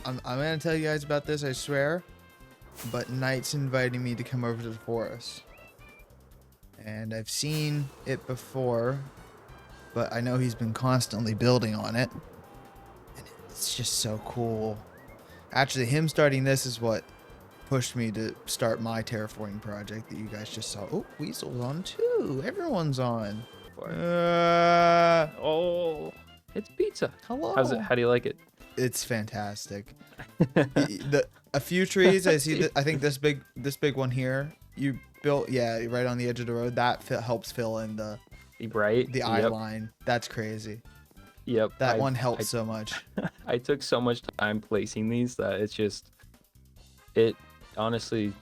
I'm gonna tell you guys about this, I swear. But Knight's inviting me to come over to the forest. And I've seen it before, but I know he's been constantly building on it. And it's just so cool. Actually, him starting this is what pushed me to start my terraforming project that you guys just saw. Oh, Weasel's on too. Everyone's on. Oh, it's pizza. Hello. How do you like it? It's fantastic. A few trees. I see. I think this big one here. You built, yeah, right on the edge of the road. That helps fill in the eye line. That's crazy. Yep. That one helps so much. I took so much time placing these that honestly,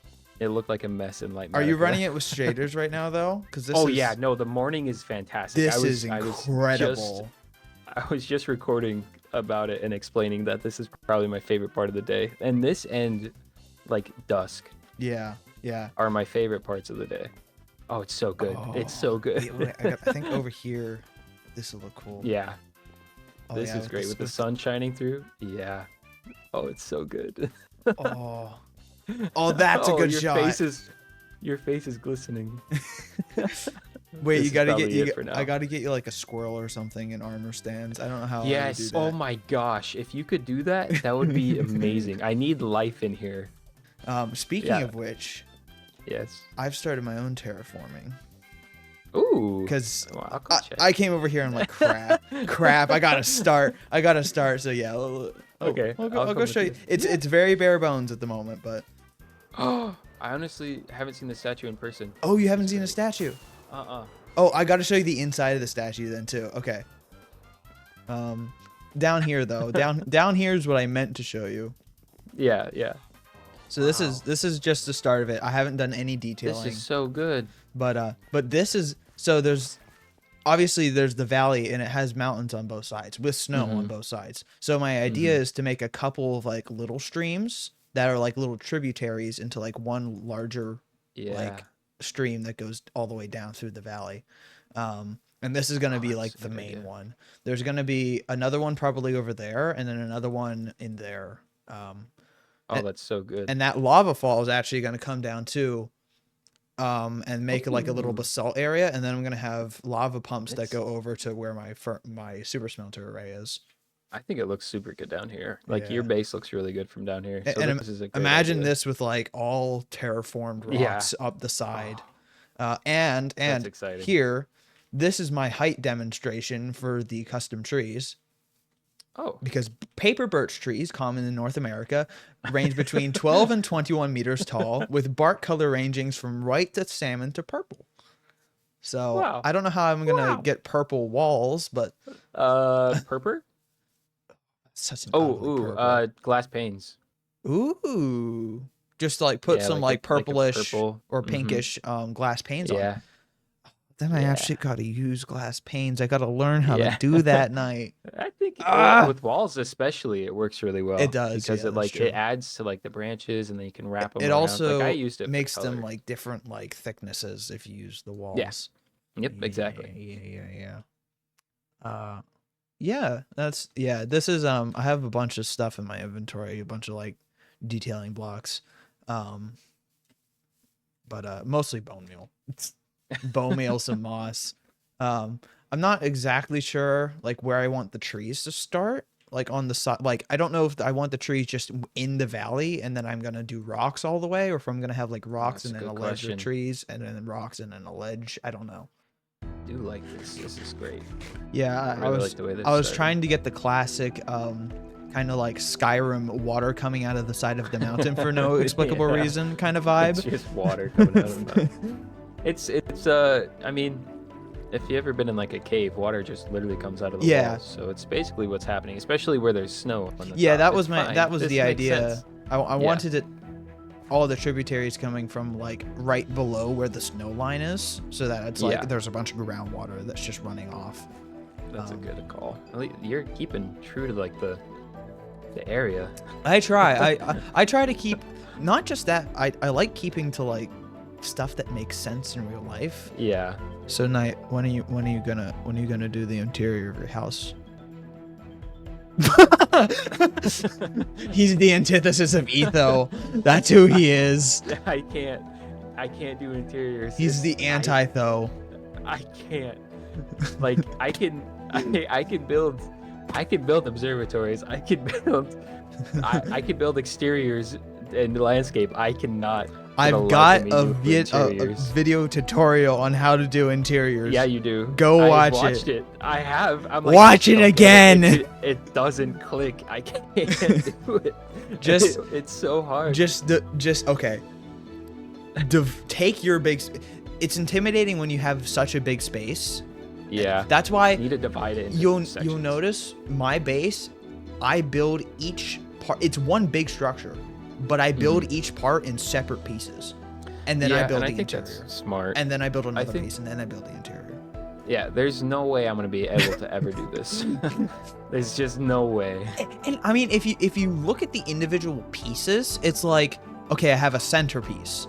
it looked like a mess in Light. Are you running it with shaders right now though? Because yeah, no, the morning is fantastic. This is incredible. I was just recording about it and explaining that this is probably my favorite part of the day, and this and like dusk. Yeah. Are my favorite parts of the day. Oh, it's so good. Oh, it's so good. I think over here, this will look cool. Yeah. Oh, this is great with the sun shining through. Yeah. Oh, it's so good. Oh, that's a good shot. Your face is glistening. Wait, I gotta get you like a squirrel or something in armor stands. I don't know how. Yes. I do that. Oh my gosh, if you could do that, that would be amazing. I need life in here. Speaking of which, yes, I've started my own terraforming. Ooh. Because I came over here and like crap. I gotta start. So yeah. Okay. I'll go show you. It's very bare bones at the moment, but. Oh, I honestly haven't seen the statue in person. Oh, you haven't seen a statue? Oh, I gotta show you the inside of the statue then too. Okay. Down here though. down here is what I meant to show you. Yeah. So this is just the start of it. I haven't done any detailing. This is so good. But this is there's obviously there's the valley and it has mountains on both sides with snow on both sides. So my idea is to make a couple of like little streams that are like little tributaries into like one larger like stream that goes all the way down through the valley. And this is going to be like the main one. There's going to be another one probably over there and then another one in there. That's so good. And that lava fall is actually going to come down too. And make like a little basalt area, and then I'm gonna have lava pumps that go over to where my super smelter array is. I think it looks super good down here. Like your base looks really good from down here. So and this is a great imagine idea. this with like all terraformed rocks up the side. And here, this is my height demonstration for the custom trees. Oh. Because paper birch trees, common in North America, range between 12 and 21 meters tall, with bark color ranging from white to salmon to purple. So I don't know how I'm gonna get purple walls, but purple. Such an glass panes. Ooh, just like put some like purplish or pinkish glass panes on. Yeah. Then I actually got to use glass panes. I got to learn how to do that night. I think with walls especially, it works really well. It does because it adds to like the branches, and then you can wrap them. It around. also I used it makes them like different like thicknesses if you use the walls. Yeah. Yep. Exactly. This is I have a bunch of stuff in my inventory, a bunch of like detailing blocks, but mostly bone meal. Bone meal, some moss. I'm not exactly sure like where I want the trees to start, like on the side. Like I don't know if I want the trees just in the valley and then I'm gonna do rocks all the way, or if I'm gonna have like rocks and then a ledge of trees and then rocks and then a ledge. I don't know. I do like this. This is great. Yeah, I was trying to get the classic kind of like Skyrim water coming out of the side of the mountain for no explicable reason kind of vibe. It's just water coming out of the mountain. It's I mean, if you ever been in like a cave, water just literally comes out of the walls. So it's basically what's happening, especially where there's snow on the top. that was the idea. I wanted it all the tributaries coming from like right below where the snow line is, so that it's like there's a bunch of groundwater that's just running off. That's a good call. You're keeping true to like the area. I try. I try to keep not just that. I like keeping to like stuff that makes sense in real life. Yeah. So Knight, when are you gonna do the interior of your house? He's the antithesis of Etho. That's who he is. I can't do interiors. He's the anti-Tho. I can't. Like I can build observatories. I can build exteriors and landscape. I cannot. I've got a video tutorial on how to do interiors. Yeah, you do. Go watch I've watched it. I have. I'm like, watch it again. It doesn't click. I can't do it. It's so hard. Okay. Take your big. It's intimidating when you have such a big space. Yeah. That's why you need to divide it into you'll notice my base. I build each part. It's one big structure, but I build each part in separate pieces, and then I build the interior. That's smart. And then I build another piece, and then I build the interior. Yeah, there's no way I'm gonna be able to ever do this. There's just no way. And I mean, if you look at the individual pieces, it's like, okay, I have a centerpiece,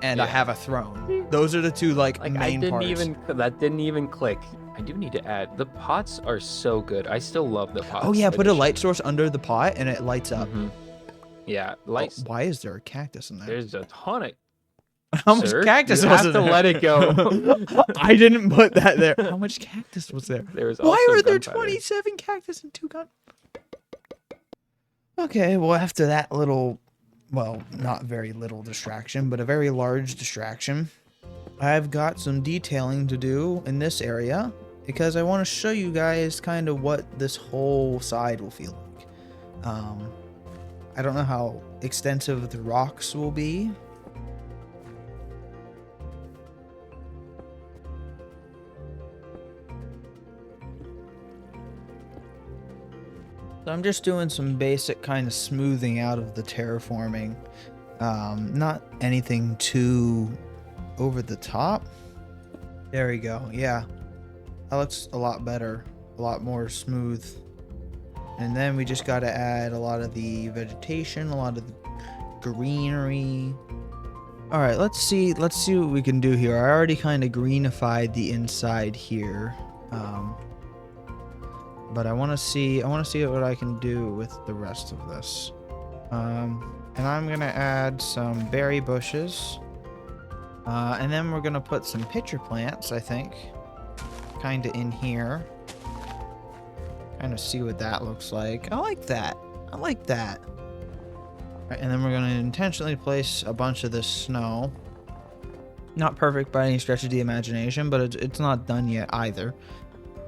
and I have a throne. Those are the two like main parts. That didn't even click. I do need to add, the pots are so good. I still love the pots. Oh yeah, put a light source under the pot and it lights up. Yeah, lights. Oh, why is there a cactus in there? There's a ton of. How much cactus was there? You have to let it go. I didn't put that there. How much cactus was there? Why were there 27 cactus and 2 gun? Okay, well after that little, well, not very little distraction, but a very large distraction, I've got some detailing to do in this area because I want to show you guys kind of what this whole side will feel like. I don't know how extensive the rocks will be. So I'm just doing some basic kind of smoothing out of the terraforming. Not anything too over the top. There we go. Yeah, that looks a lot better, a lot more smooth. And then we just got to add a lot of the vegetation, a lot of the greenery. All right, let's see what we can do here. I already kind of greenified the inside here, but I want to see what I can do with the rest of this. And I'm gonna add some berry bushes. And then we're gonna put some pitcher plants, I think, kind of in here. Kind of see what that looks like. I like that. I like that. Right, and then we're gonna intentionally place a bunch of this snow. Not perfect by any stretch of the imagination, but it's not done yet either.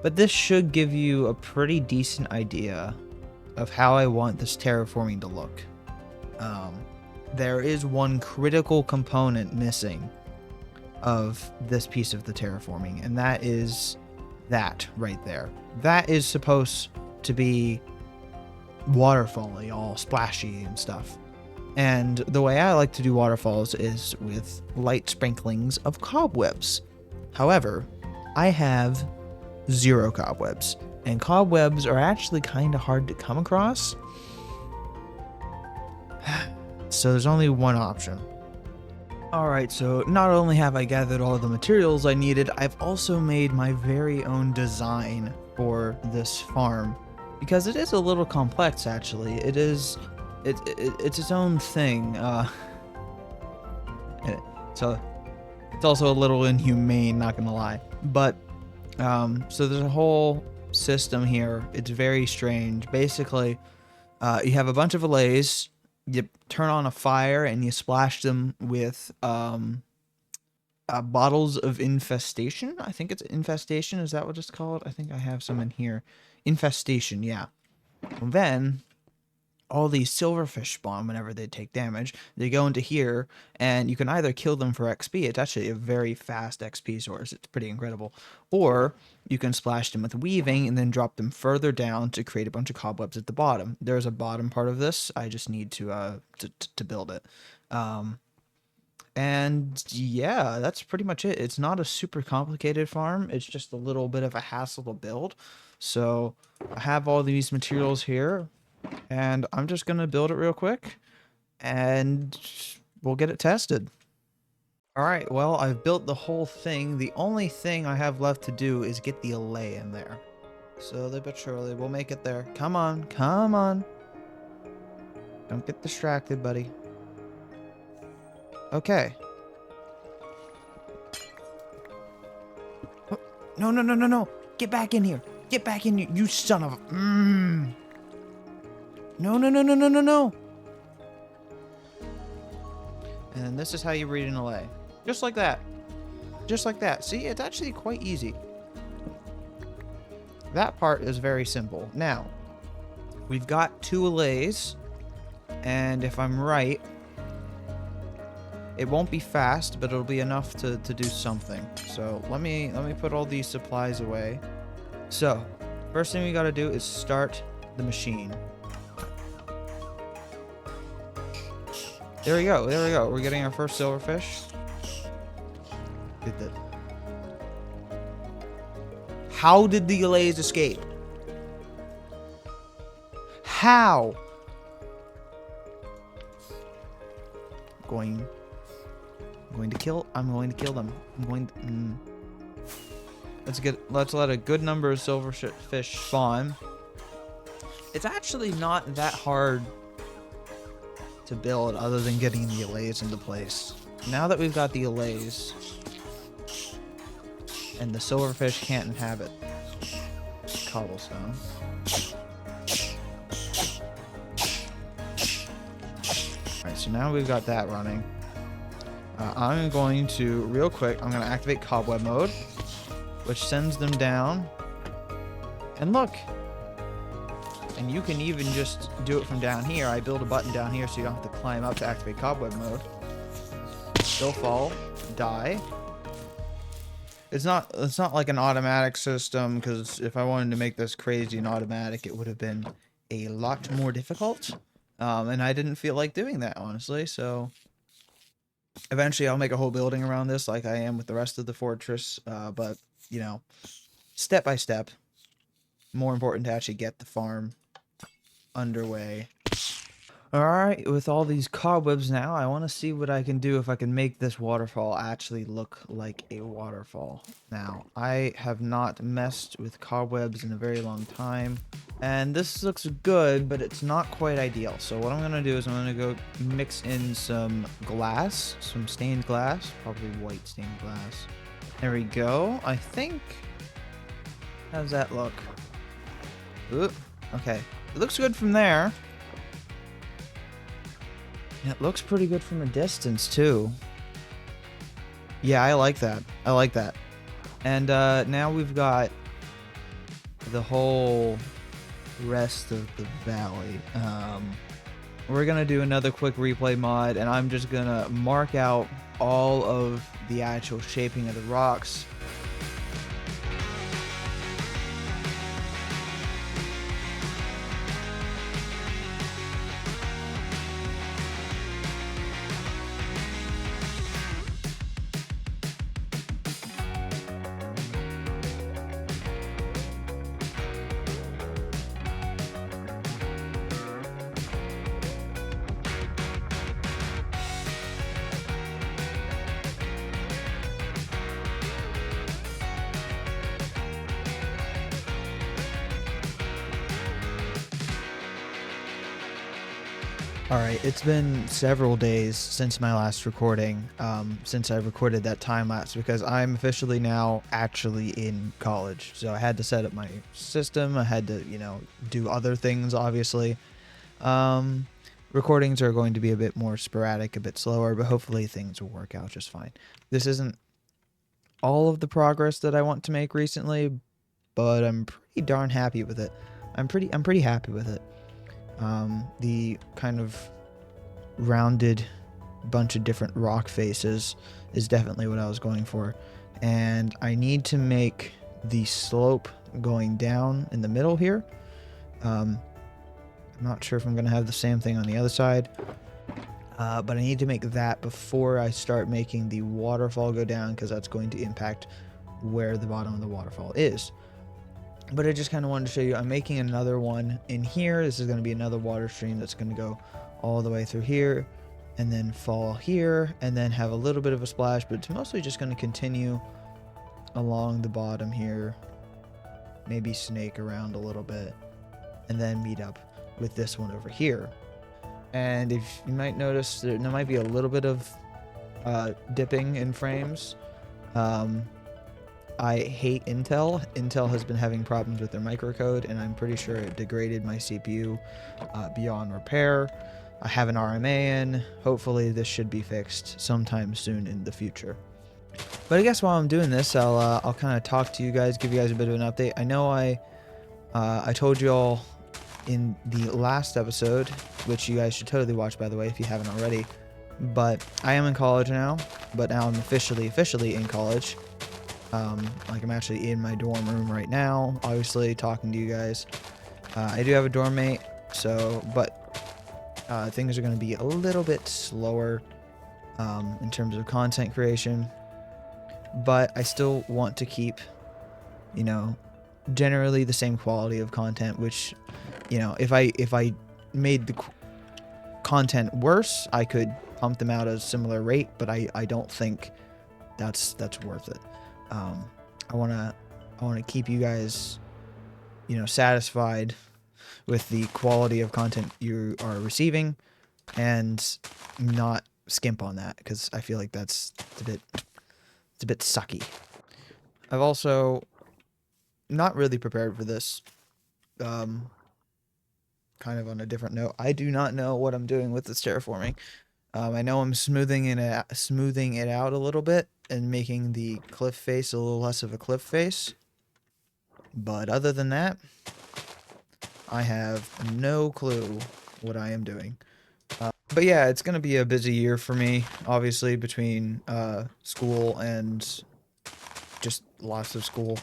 But this should give you a pretty decent idea of how I want this terraforming to look. There is one critical component missing of this piece of the terraforming, and that is that right there. That is supposed to be waterfall-y, all splashy and stuff. And the way I like to do waterfalls is with light sprinklings of cobwebs. However, I have 0 cobwebs, and cobwebs are actually kind of hard to come across. So there's only one option. Alright, so not only have I gathered all the materials I needed, I've also made my very own design for this farm. Because it is a little complex, actually. It's its own thing. So it's also a little inhumane, not gonna lie. But, so there's a whole system here. It's very strange. Basically, you have a bunch of allays. You turn on a fire and you splash them with bottles of infestation. I think it's infestation. Is that what it's called? I think I have some in here. Infestation, yeah. And then all these silverfish spawn whenever they take damage. They go into here, and you can either kill them for XP. It's actually a very fast XP source. It's pretty incredible. Or you can splash them with weaving and then drop them further down to create a bunch of cobwebs at the bottom. There's a bottom part of this. I just need to build it. And yeah, that's pretty much it. It's not a super complicated farm. It's just a little bit of a hassle to build. So I have all these materials here, and I'm just going to build it real quick, and we'll get it tested. Alright, well, I've built the whole thing. The only thing I have left to do is get the allay in there. Slowly but surely, we'll make it there. Come on, come on. Don't get distracted, buddy. Okay. Oh, no, no, no, no, no. Get back in here. Get back in here, you son of a... No, no, no, no, no, no, no. And this is how you read an allay. Just like that. Just like that. See, it's actually quite easy. That part is very simple. Now, we've got 2 allays. And if I'm right, it won't be fast, but it'll be enough to do something. So let me put all these supplies away. So, first thing we gotta do is start the machine. There we go, there we go. We're getting our first silverfish. Did that. How did the allays escape? How? I'm going to kill them. I'm going to, let's let a good number of silverfish spawn. It's actually not that hard to build other than getting the allays into place. Now that we've got the allays and the silverfish can't inhabit cobblestone. Alright, so now we've got that running. I'm going to, real quick, I'm going to activate cobweb mode, which sends them down. And look! And you can even just do it from down here. I build a button down here so you don't have to climb up to activate cobweb mode. They'll fall, die. It's not like an automatic system, because if I wanted to make this crazy and automatic, it would have been a lot more difficult. And I didn't feel like doing that, honestly, so... Eventually, I'll make a whole building around this like I am with the rest of the fortress, but, you know, step by step. More important to actually get the farm underway. Alright, with all these cobwebs now, I want to see what I can do if I can make this waterfall actually look like a waterfall. Now, I have not messed with cobwebs in a very long time, and this looks good, but it's not quite ideal. So what I'm going to do is I'm going to go mix in some glass, some stained glass, probably white stained glass. There we go. I think... How's that look? Oop, okay. It looks good from there. It looks pretty good from a distance, too. Yeah, I like that. I like that. And now we've got the whole rest of the valley. We're going to do another quick replay mod, and I'm just going to mark out all of the actual shaping of the rocks. Alright, it's been several days since my last recording, since I recorded that time lapse, because I'm officially now actually in college. So I had to set up my system, I had to, you know, do other things, obviously. Recordings are going to be a bit more sporadic, a bit slower, but hopefully things will work out just fine. This isn't all of the progress that I want to make recently, but I'm pretty darn happy with it. I'm pretty happy with it. The kind of rounded bunch of different rock faces is definitely what I was going for. And I need to make the slope going down in the middle here. I'm not sure if I'm going to have the same thing on the other side. But I need to make that before I start making the waterfall go down, because that's going to impact where the bottom of the waterfall is. But I just kind of wanted to show you, I'm making another one in here. This is going to be another water stream that's going to go all the way through here and then fall here and then have a little bit of a splash, but it's mostly just going to continue along the bottom here maybe snake around a little bit, and then meet up with this one over here. And if you might notice, there might be a little bit of dipping in frames. I hate Intel. Intel has been having problems with their microcode, and I'm pretty sure it degraded my CPU beyond repair. I have an RMA in. Hopefully this should be fixed sometime soon in the future. But I guess while I'm doing this, I'll kind of talk to you guys, give you guys a bit of an update. I know I told you all in the last episode, which you guys should totally watch, by the way, if you haven't already, but I am in college now, but now I'm officially in college. Like I'm actually in my dorm room right now, obviously talking to you guys. I do have a dorm mate, but things are going to be a little bit slower in terms of content creation, but I still want to keep, generally the same quality of content, which, if I made the content worse, I could pump them out at a similar rate, but I don't think that's worth it. I want to keep you guys, satisfied with the quality of content you are receiving, and not skimp on that, because I feel like it's a bit sucky. I've also not really prepared for this. Kind of on a different note, I do not know what I'm doing with this terraforming. I know I'm smoothing it out a little bit and making the cliff face a little less of a cliff face. But other than that, I have no clue what I am doing. But yeah, it's going to be a busy year for me, obviously, between school and just lots of school.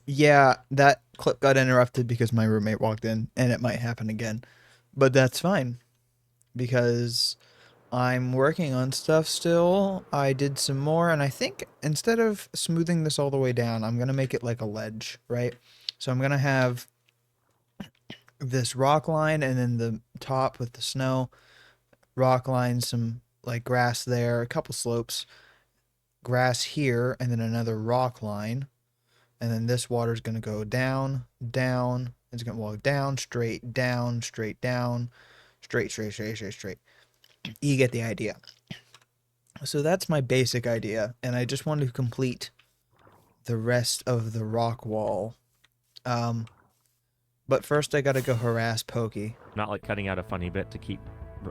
Yeah, that clip got interrupted because my roommate walked in, and it might happen again. But that's fine, because I'm working on stuff still. I did some more, and I think instead of smoothing this all the way down, I'm going to make it like a ledge, right? So I'm going to have this rock line, and then the top with the snow, rock line, some like grass there, a couple slopes, grass here, and then another rock line. And then this water is going to go down, down. It's going to walk down, straight, down, straight, down, straight, straight, straight, straight, straight. You get the idea. So that's my basic idea. And I just want to complete the rest of the rock wall. But first I got to go harass Pokey. Not like cutting out a funny bit to keep,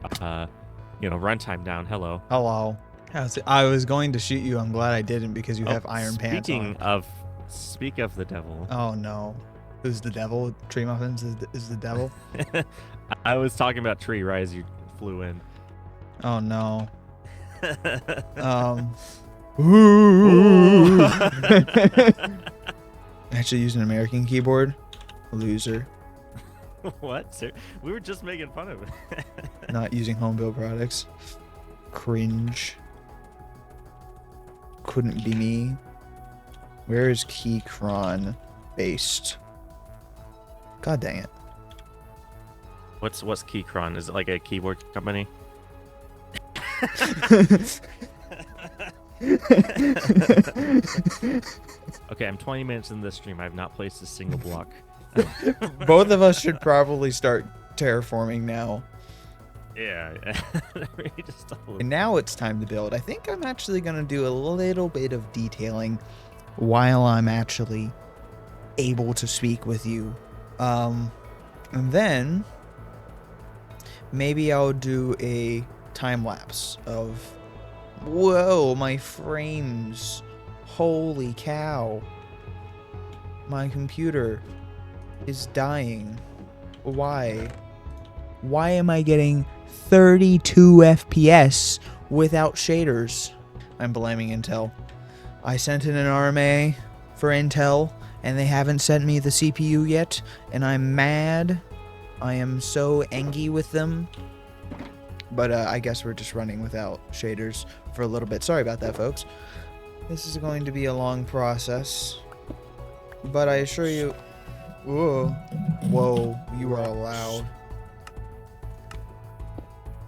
runtime down. Hello. Hello. How's it? I was going to shoot you. I'm glad I didn't, because you have iron pants on. Speak of the devil. Oh no. Who's the devil? Tree Muffins is the devil? I was talking about Tree right as you flew in. Oh no. Actually using an American keyboard. Loser. What? Sir? We were just making fun of it. Not using home build products. Cringe. Couldn't be me. Where is Keychron based? God dang it. What's Keychron? Is it like a keyboard company? Okay, I'm 20 minutes in this stream. I have not placed a single block. Both of us should probably start terraforming now. Yeah. And now it's time to build. I think I'm actually going to do a little bit of detailing while I'm actually able to speak with you. And then maybe I'll do a time lapse of, whoa, my frames. Holy cow. My computer is dying. Why? Why am I getting 32 FPS without shaders? I'm blaming Intel. I sent in an RMA for Intel, and they haven't sent me the CPU yet, and I'm mad. I am so angry with them. But I guess we're just running without shaders for a little bit. Sorry about that, folks. This is going to be a long process. But I assure you... Whoa. Whoa, you are loud.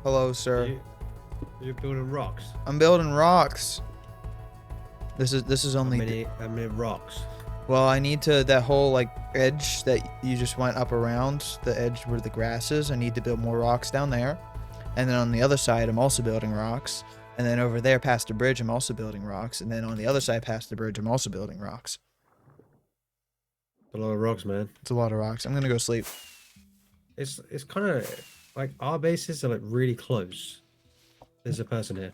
Hello, sir. You're building rocks. I'm building rocks. This is only. How many rocks? Well, I need to that whole like edge that you just went up around the edge where the grass is. I need to build more rocks down there, and then on the other side, I'm also building rocks. And then over there, past the bridge, I'm also building rocks. And then on the other side, past the bridge, I'm also building rocks. A lot of rocks, man. It's a lot of rocks. I'm gonna go sleep. It's kind of like our bases are like really close. There's a person here.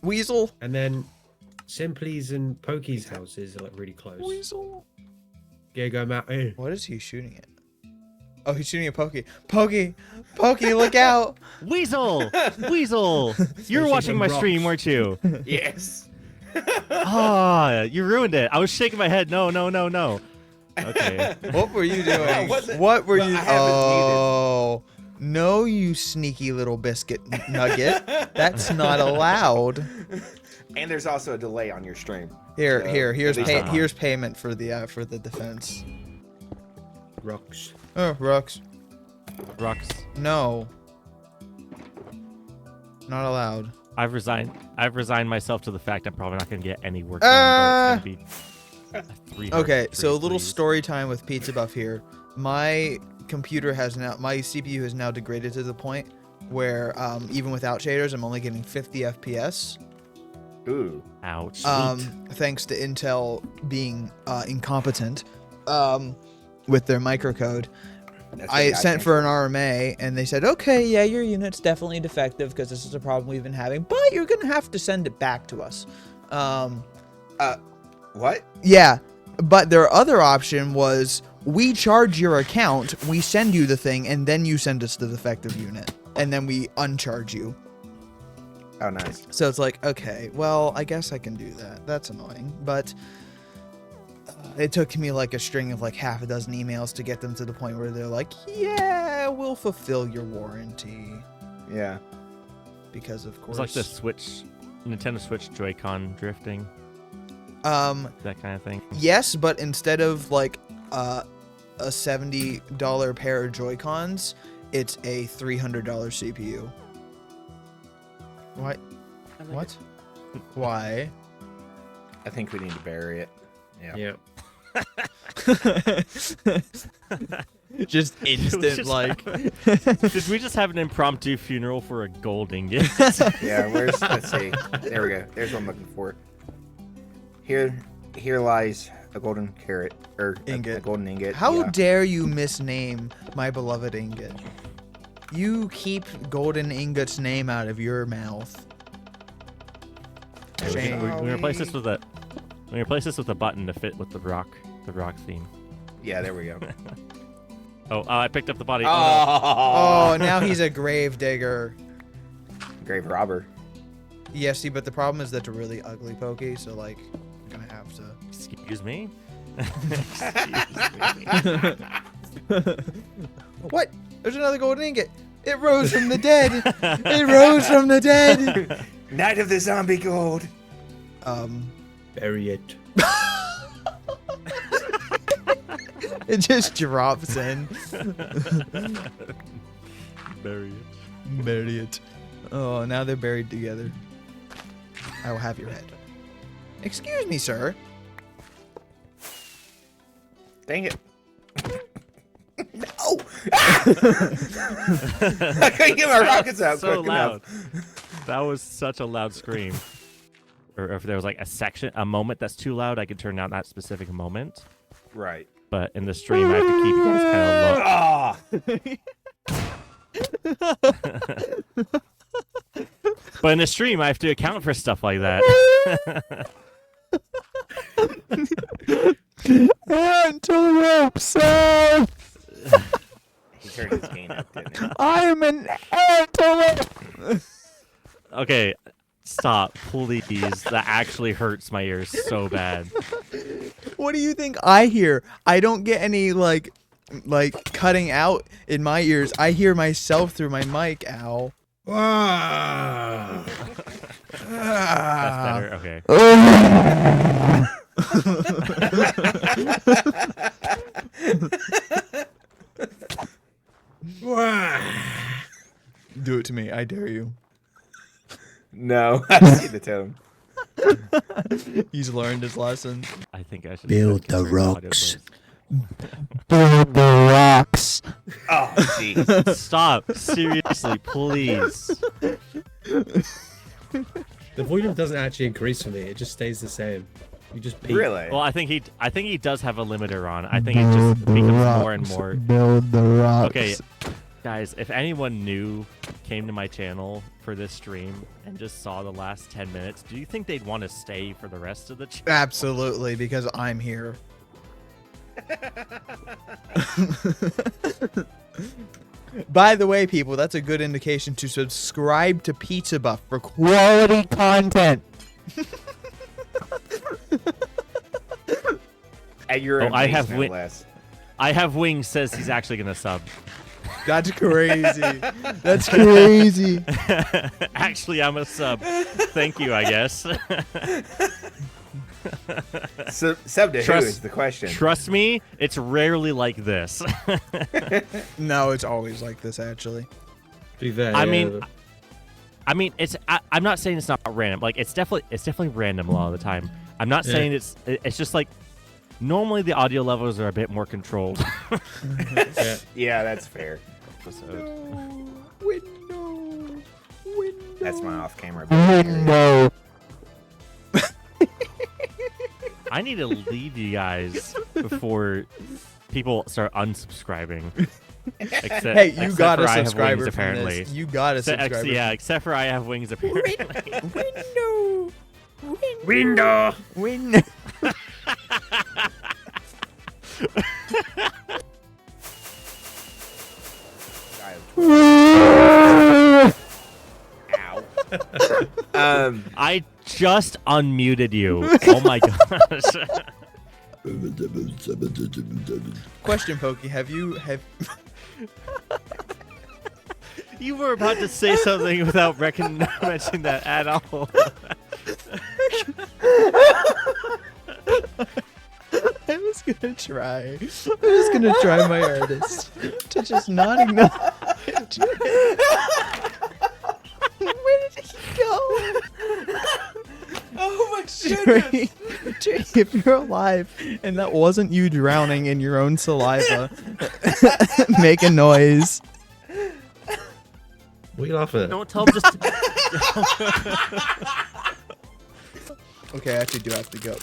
Weasel. And then Simply's and Pokey's houses are like really close. Weasel. Go Mountain. What is he shooting at? Oh, he's shooting at Pokey. Pokey, look out! Weasel! Weasel! You were watching my stream, weren't you? Yes. Ah, you ruined it. I was shaking my head. No. Okay. What were you doing? wasn't- What were well, you? I haven't Oh, no, you sneaky little biscuit nugget. That's not allowed. And there's also a delay on your stream. Here, So, here's at least I'm on. here's payment for the defense. Rocks. Oh, rocks. Rocks. No. Not allowed. I've resigned myself to the fact I'm probably not gonna get any work done, but it's gonna be 3 hearts, Okay, so a please, little please. story time with Pizza Buff here. My computer my CPU has now degraded to the point where even without shaders, I'm only getting 50 FPS. Ooh. Ouch. Thanks to Intel being incompetent with their microcode. That's I okay, sent can't- for an RMA, and they said, okay, yeah, your unit's definitely defective because this is a problem we've been having, but you're going to have to send it back to us. What? Yeah, but their other option was we charge your account, we send you the thing, and then you send us the defective unit, and then we uncharge you. Oh, nice. So it's like, okay, well, I guess I can do that. That's annoying, but it took me like a string of like half a dozen emails to get them to the point where they're like, yeah, we'll fulfill your warranty. Yeah. Because of course. It's like the Nintendo Switch Joy-Con drifting, that kind of thing. Yes, but instead of like a $70 pair of Joy-Cons, it's a $300 CPU. What? What? Why? I think we need to bury it. Yeah. Yeah. Just instant like. Did we just have an impromptu funeral for a gold ingot? Yeah, let's see. There we go. There's what I'm looking for. Here lies a golden carrot, or Ingot. a golden ingot. How yeah. dare you misname my beloved ingot? You keep golden ingot's name out of your mouth. Shame. We replace this with a button to fit with the rock theme. Yeah, there we go. Oh, I picked up the body. Oh, now he's a grave digger. Grave robber. Yeah, see, but the problem is that's a really ugly Pokey, so like, I'm gonna have to. Excuse me. What? There's another golden ingot. It rose from the dead. It rose from the dead. Night of the Zombie Gold. Bury it. It just drops in. Bury it. Bury it. Oh, now they're buried together. I will have your head. Excuse me, sir. Dang it. No! I couldn't get my rockets out So quick loud. enough. That was such a loud scream. Or if there was like a moment that's too loud, I could turn down that specific moment. Right. But in the stream, I have to keep you guys kind of low. Ah! But in the stream, I have to account for stuff like that. Antelope, sir! He turned his gain up, didn't he? I'm an antelope! Okay, stop, please. That actually hurts my ears so bad. What do you think I hear? I don't get any, like cutting out in my ears. I hear myself through my mic, ow. Ah. That's better. Okay. Do it to me, I dare you. No, I see the tone. He's learned his lesson. I think I should Build start the considering audio rocks. clips. Build the rocks. Oh, jeez. Stop. Seriously, please. The volume doesn't actually increase for me. It just stays the same. You just peak. Really? Well, I think he does have a limiter on. I think it just becomes more and more. Build the rocks. Okay, guys, if anyone new came to my channel for this stream and just saw the last 10 minutes, do you think they'd want to stay for the rest of the channel? Absolutely, because I'm here. By the way, people, that's a good indication to subscribe to Pizza Buff for Quality content. At your Oh, own I pace, have no win- less. I have Wings says he's actually going to sub. That's crazy. That's crazy. Actually, I'm a sub. Thank you, I guess. So, sub to who Trust- is the question? Trust me, it's rarely like this. No, it's always like this, actually. To be fair, I yeah, mean, I'm not saying it's not random. Like it's definitely random a lot of the time. I'm not Yeah. saying it's just like normally the audio levels are a bit more controlled. yeah. Yeah, that's fair. Window. That's my off-camera. Window. I need to leave you guys before people start unsubscribing. Hey, you except got for a I have subscriber wings, from apparently. this. You got a subscriber. Yeah, except for I have wings apparently. Window. Window. Ow. I just unmuted you. Oh my gosh. Question, Pokey. Have You were about to say something without mentioning that at all. I was gonna try. I was gonna try my hardest to just not acknowledge. Where did he go? Oh my Jerry, if you're alive and that wasn't you drowning in your own saliva, make a noise. What are you laughing at? Don't tell him just. Okay, I actually do have to go.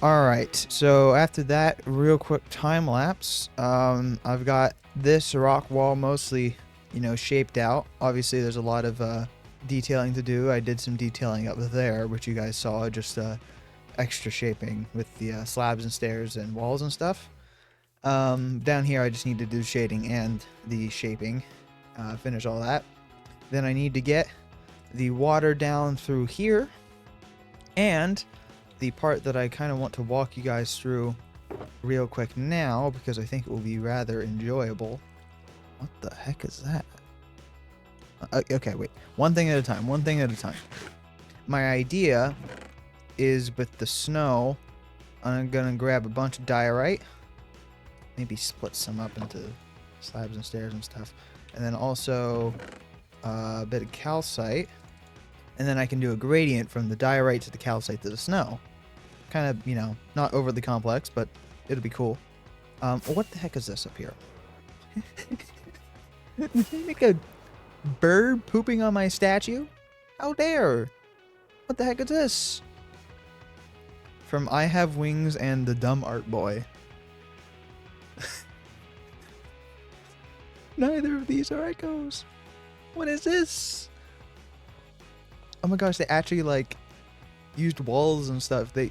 All right, so after that real quick time lapse, I've got this rock wall mostly, shaped out. Obviously, there's a lot of detailing to do. I did some detailing up there, which you guys saw, just extra shaping with the slabs and stairs and walls and stuff. Down here, I just need to do shading and the shaping, finish all that. Then I need to get the water down through here, and the part that I kind of want to walk you guys through real quick now, because I think it will be rather enjoyable. What the heck is that? Okay, wait. One thing at a time. My idea is with the snow, I'm going to grab a bunch of diorite. Maybe split some up into slabs and stairs and stuff. And then also a bit of calcite. And then I can do a gradient from the diorite to the calcite to the snow. Kind of, not overly complex, but it'll be cool. What the heck is this up here? Did they make a bird pooping on my statue? How dare! What the heck is this? From I Have Wings and the Dumb Art Boy. Neither of these are echoes. What is this? Oh my gosh, they actually used walls and stuff. They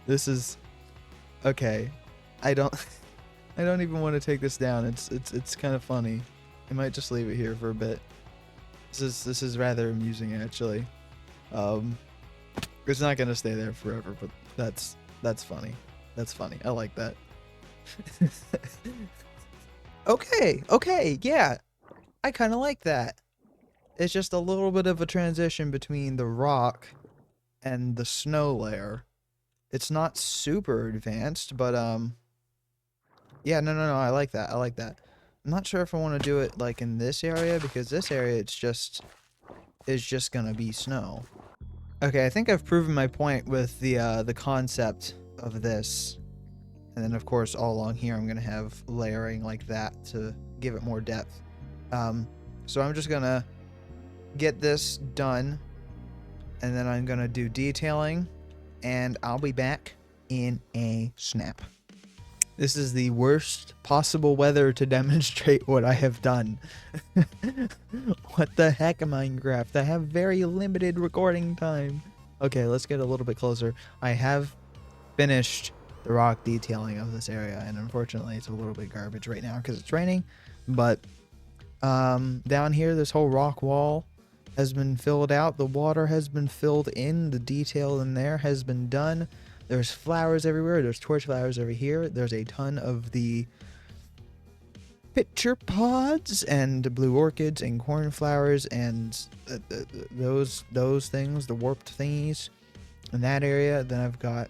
this is okay. I don't even want to take this down. It's kind of funny. I might just leave it here for a bit. This is rather amusing actually. It's not gonna stay there forever, but that's funny. That's funny. I like that. Okay, yeah. I kind of like that. It's just a little bit of a transition between the rock and the snow layer. It's not super advanced, but yeah, no, I like that. I like that. I'm not sure if I want to do it like in this area, because this area it's just gonna be snow. Okay, I think I've proven my point with the concept of this. And then of course all along here I'm gonna have layering like that to give it more depth. So I'm just gonna get this done, and then I'm gonna do detailing, and I'll be back in a snap. This is the worst possible weather to demonstrate what I have done. What the heck, Minecraft? I have very limited recording time. Okay, let's get a little bit closer. I have finished the rock detailing of this area, and unfortunately it's a little bit garbage right now because it's raining. But down here, this whole rock wall has been filled out. The water has been filled in. The detail in there has been done. There's flowers everywhere. There's torch flowers over here. There's a ton of the pitcher pods and blue orchids and cornflowers and those things, the warped thingies in that area. Then I've got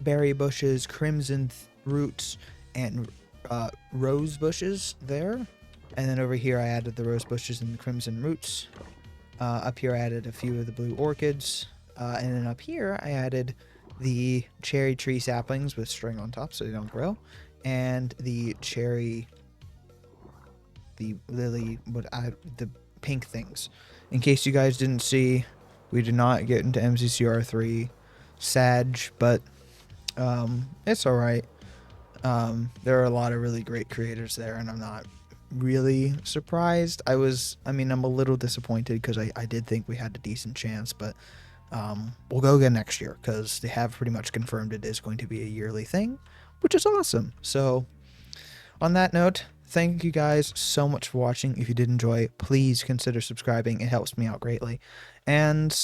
berry bushes, crimson roots, and rose bushes there. And then over here I added the rose bushes and the crimson roots. Up here I added a few of the blue orchids. And then up here I added the cherry tree saplings with string on top so they don't grow. And the cherry, the lily, the pink things. In case you guys didn't see, we did not get into MCCR3 Sag, but it's alright. There are a lot of really great creators there, and I'm not really surprised. I'm a little disappointed because I did think we had a decent chance, but we'll go again next year because they have pretty much confirmed it is going to be a yearly thing, which is awesome. So on that note, thank you guys so much for watching. If you did enjoy, please consider subscribing. It helps me out greatly. And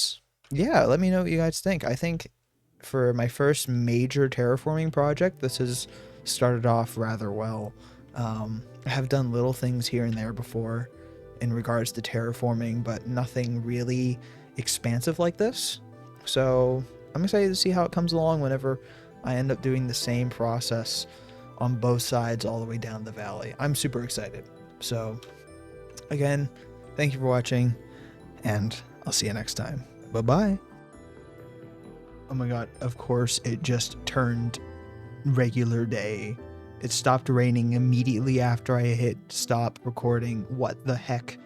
yeah, let me know what you guys think. I think for my first major terraforming project, this has started off rather well. I have done little things here and there before in regards to terraforming, but nothing really expansive like this. So I'm excited to see how it comes along whenever I end up doing the same process on both sides all the way down the valley. I'm super excited. So again, thank you for watching, and I'll see you next time. Bye-bye. Oh my god, of course it just turned regular day. It stopped raining immediately after I hit stop recording. What the heck?